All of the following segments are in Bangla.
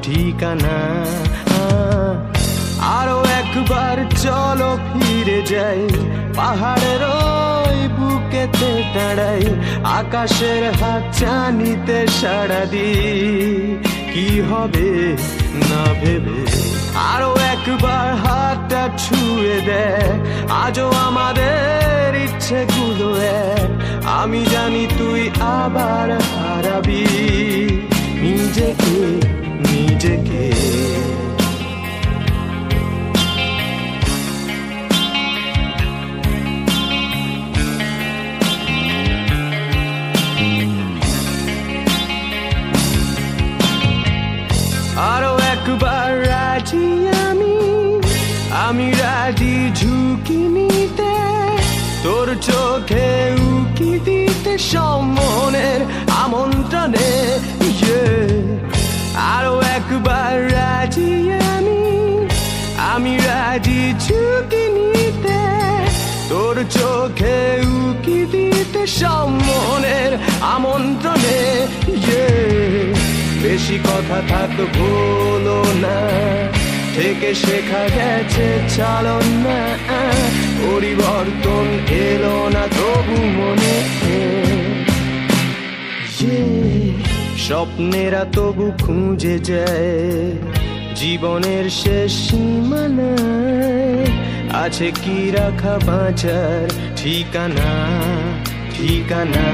ঠিকানা। আরো একবার চলো ফিরে যাই, পাহাড়ের ওই বুকেতে দাঁড়াই, আকাশের হাত চানিতে সাড়া দিই, কি হবে না ভেবে। আরো একবার হাতটা ছুঁয়ে দেয়, আজও আমাদের ইচ্ছেগুলো এক, আমি জানি তুই আবার হারাবি নিজেকে নিজেকে। আরো একবার রাজি আমি রাজি ঝুঁকি নিতে, তোর চোখে উকি দিতে সম্মনের আমন্ত্রণে। আরো একবার রাজি আমি রাজি ঝুঁকি নিতে, তোর চোখে উকি দিতে সম্মনের আমন্ত্রণে। বেশি কথা থাক বলো না, থেকে শেখা গেছে চালন না, পরিবর্তন এলো না তবু মনে। স্বপ্নেরা তবু খুঁজে যায় জীবনের শেষ সীমানায়, আছে কি রাখা বাঁচার ঠিকানা ঠিকানা।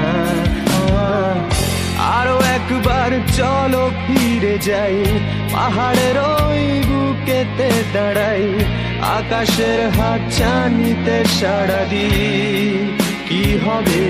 আরো একবার চলো ফিরে যাই, পাহাড়ের ওই বুকেতে দাঁড়াই, আকাশের হাত চানিতে সাড়া দিই, কি হবে।